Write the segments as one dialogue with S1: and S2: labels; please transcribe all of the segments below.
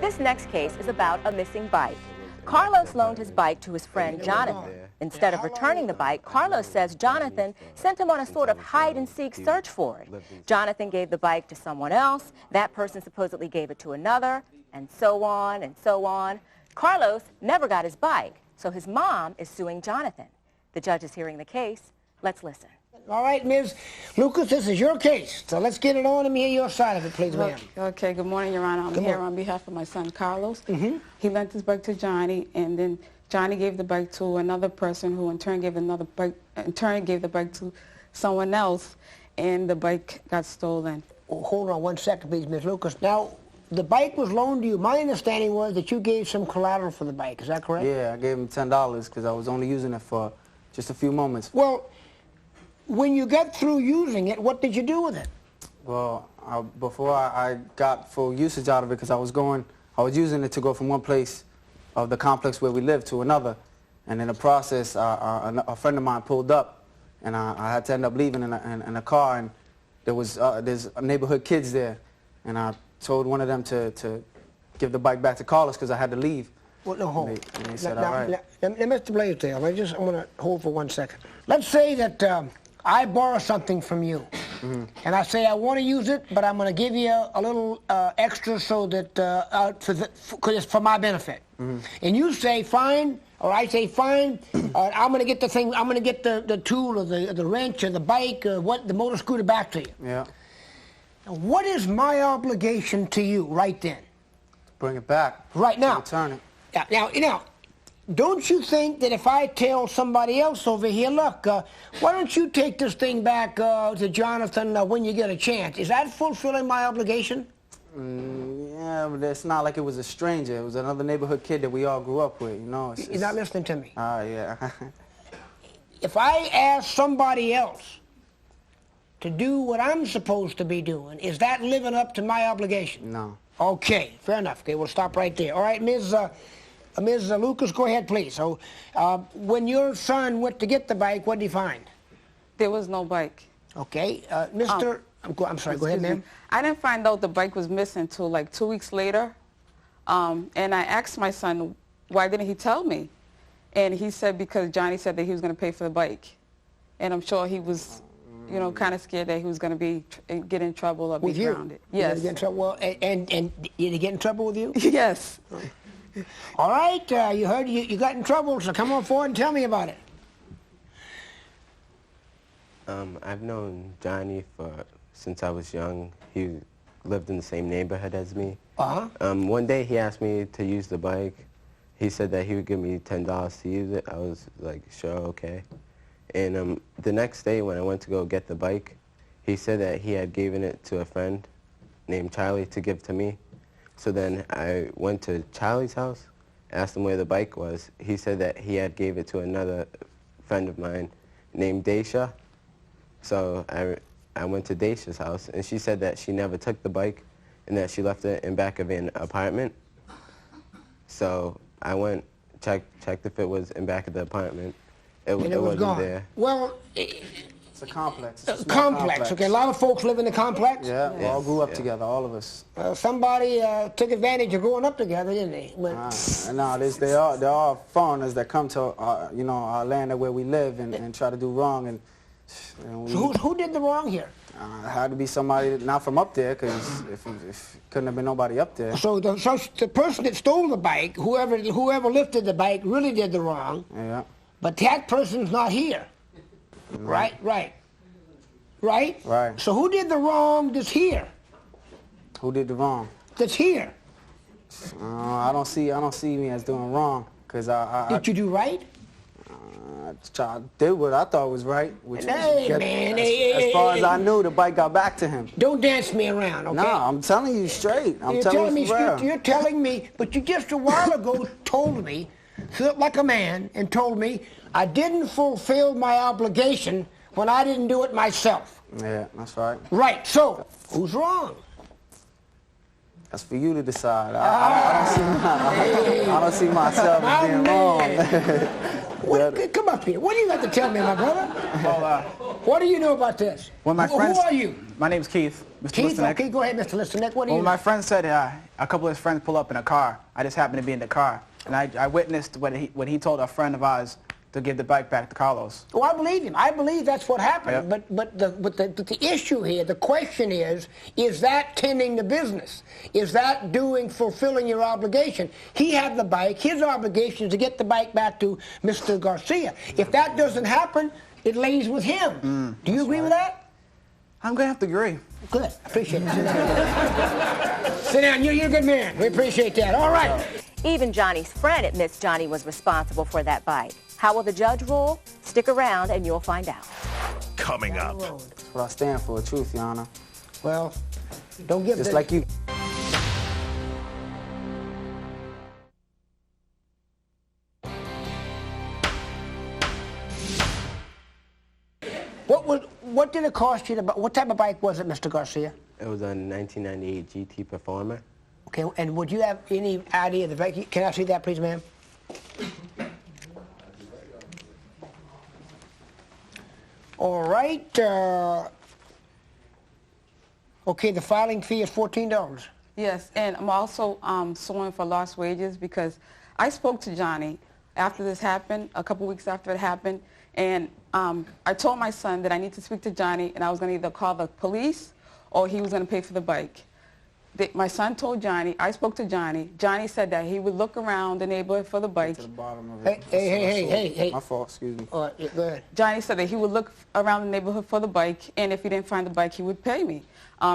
S1: This next case is about a missing bike. Carlos loaned his bike to his friend Jonathan. Instead of returning the bike, Carlos says Jonathan sent him on a sort of hide-and-seek search for it. Jonathan gave the bike to someone else. That person supposedly gave it to another, and so on and so on. Carlos never got his bike, so his mom is suing Jonathan. The judge is hearing the case. Let's listen.
S2: All right, Ms. Lucas, this is your case, so let's get it on and hear your side of it, please, ma'am.
S3: Okay, good morning, Your Honor. I'm here on behalf of my son, Carlos. He lent his bike to Johnny, and then Johnny gave the bike to another person who in turn gave the bike to someone else, and the bike got stolen.
S2: Oh, hold on 1 second, please, Ms. Lucas. Now, the bike was loaned to you. My understanding was that you gave some collateral for the bike. Is that correct?
S4: Yeah, I gave him $10 because I was only using it for just a few moments.
S2: Well, when you got through using it, what did you do with it?
S4: Well, before I got full usage out of it, because I was using it to go from one place of the complex where we live to another, and in the process, a friend of mine pulled up, and I had to end up leaving in a car, and there's neighborhood kids there, and I told one of them to give the bike back to Carlos because I had to leave.
S2: Well, no, hold.
S4: And they said, all right.
S2: Now, Mr. Blaisdell, I want to hold for 1 second. Let's say that I borrow something from you, and I say I want to use it, but I'm going to give you a little extra so that because it's for my benefit. And you say fine, or I say fine. I'm going to get the thing. I'm going to get the tool or the wrench or the bike or the motor scooter back to you.
S4: Yeah.
S2: Now, what is my obligation to you right then?
S4: Bring it back.
S2: Right now.
S4: Return it.
S2: Now, don't you think that if I tell somebody else over here, look, why don't you take this thing back to Jonathan when you get a chance? Is that fulfilling my obligation?
S4: Yeah, but it's not like it was a stranger. It was another neighborhood kid that we all grew up with, you know.
S2: You're not listening to me.
S4: Yeah.
S2: If I ask somebody else to do what I'm supposed to be doing, is that living up to my obligation?
S4: No.
S2: Okay, fair enough. Okay, we'll stop right there. All right, Ms. Lucas, go ahead, please. So, when your son went to get the bike, what did he find?
S3: There was no bike.
S2: Okay, I'm sorry, go ahead, ma'am.
S3: I didn't find out the bike was missing until like 2 weeks later, and I asked my son, why didn't he tell me? And he said because Johnny said that he was going to pay for the bike, and I'm sure he was, you know, kind of scared that he was going to get in trouble or be grounded. Yes.
S2: Get in trouble? Well, and did he get in trouble with you?
S3: Yes.
S2: All right, you heard you got in trouble, so come on forward and tell me about it.
S5: I've known Johnny since I was young. He lived in the same neighborhood as me. One day he asked me to use the bike. He said that he would give me $10 to use it. I was like, sure, okay. And the next day when I went to go get the bike, he said that he had given it to a friend named Charlie to give to me. So then I went to Charlie's house, asked him where the bike was. He said that he had gave it to another friend of mine named Daisha. So I went to Daisha's house, and she said that she never took the bike and that she left it in back of an apartment. So I went, checked if it was in back of the apartment. It wasn't
S2: gone.
S5: there.
S2: Well,
S4: It's a complex. It's a
S2: complex. Okay, a lot of folks live in the complex.
S4: Yeah, we all grew up together, all of us.
S2: Somebody took advantage of growing up together, didn't they?
S4: No, there are foreigners that come to our land where we live and try to do wrong. And
S2: so who did the wrong here?
S4: It had to be somebody not from up there, because if couldn't have been nobody up there.
S2: So the person that stole the bike, whoever lifted the bike, really did the wrong.
S4: Yeah.
S2: But that person's not here. Right. So who did the wrong that's here?
S4: Who did the wrong?
S2: That's here.
S4: I don't see me as doing wrong, because
S2: Did you do right?
S4: I did what I thought was right, which
S2: as
S4: far as I knew, the bike got back to him.
S2: Don't dance me around, okay?
S4: No, I'm telling you straight.
S2: You're telling me, but you just a while ago told me, felt like a man, and told me I didn't fulfill my obligation when I didn't do it myself.
S4: Yeah, that's right.
S2: Right, so who's wrong?
S4: That's for you to decide. I don't see myself as being wrong.
S2: Come up here. What do you got to tell me, my brother?
S6: Well,
S2: what do you know about this?
S6: Well, my friends,
S2: who are you?
S6: My name's Keith.
S2: Keith,
S6: Listenek.
S2: okay, go ahead, Mr. Listenek. What do you
S6: Well, my friend said a couple of his friends pull up in a car. I just happened to be in the car, and I witnessed when he told a friend of ours to give the bike back to Carlos.
S2: Oh, I believe him. I believe that's what happened.
S6: Yep.
S2: But the issue here, the question is that tending the business? Is that fulfilling your obligation? He had the bike. His obligation is to get the bike back to Mr. Garcia. If that doesn't happen, it lays with him. Do you agree with that?
S6: I'm going to have to agree.
S2: Good. I appreciate it. Sit down. Sit down. You're a good man. We appreciate that. All right.
S1: Even Johnny's friend admits Johnny was responsible for that bike. How will the judge rule? Stick around and you'll find out.
S7: Coming up.
S4: That's what I stand for, truth, Your Honor.
S2: Well, don't give
S4: Just
S2: the...
S4: like you.
S2: What did it cost you to buy? What type of bike was it, Mr. Garcia?
S5: It was a 1998 GT Performer.
S2: Okay, and would you have any idea of the bike? Can I see that, please, ma'am? All right. Okay, the filing fee is $14.
S3: Yes, and I'm also suing for lost wages because I spoke to Johnny after this happened, a couple weeks after it happened, and I told my son that I need to speak to Johnny and I was going to either call the police or he was going to pay for the bike. My son told Johnny, I spoke to Johnny. Johnny said that he would look around the neighborhood for the bike.
S4: To the bottom of it.
S2: Hey.
S4: My fault, excuse me.
S2: All right, go ahead.
S3: Johnny said that he would look around the neighborhood for the bike, and if he didn't find the bike, he would pay me.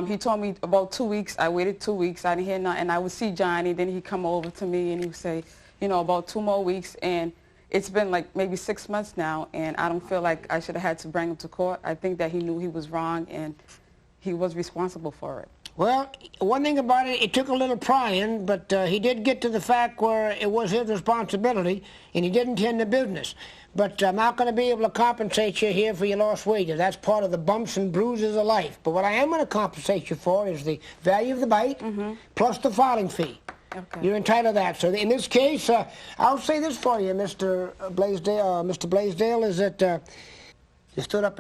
S3: He told me about 2 weeks. I waited 2 weeks. I didn't hear nothing. And I would see Johnny. Then he'd come over to me, and he would say, you know, about 2 more weeks. And it's been like maybe 6 months now, and I don't feel like I should have had to bring him to court. I think that he knew he was wrong, and he was responsible for it.
S2: Well, one thing about it, it took a little prying, but he did get to the fact where it was his responsibility, and he didn't tend the business. But I'm not going to be able to compensate you here for your lost wages. That's part of the bumps and bruises of life. But what I am going to compensate you for is the value of the bike plus the filing fee.
S3: Okay.
S2: You're entitled to that. So in this case, I'll say this for you, Mr. Blaisdell, is that you stood up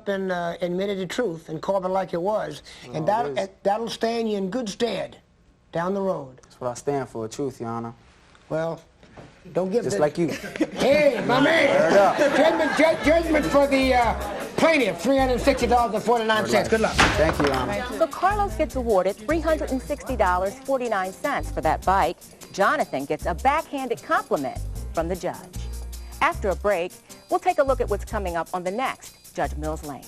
S2: and admitted the truth and called it like it was, and that'll stand you in good stead down the road.
S4: That's what I stand for, truth, Your Honor.
S2: Well, don't give
S4: Just like you.
S2: Hey, my man.
S4: Word up.
S2: Judgment for the plaintiff, $360.49. Good luck.
S4: Thank you, Your Honor.
S1: So Carlos gets awarded $360.49 for that bike. Jonathan gets a backhanded compliment from the judge. After a break, we'll take a look at what's coming up on the next Judge Mills Lane.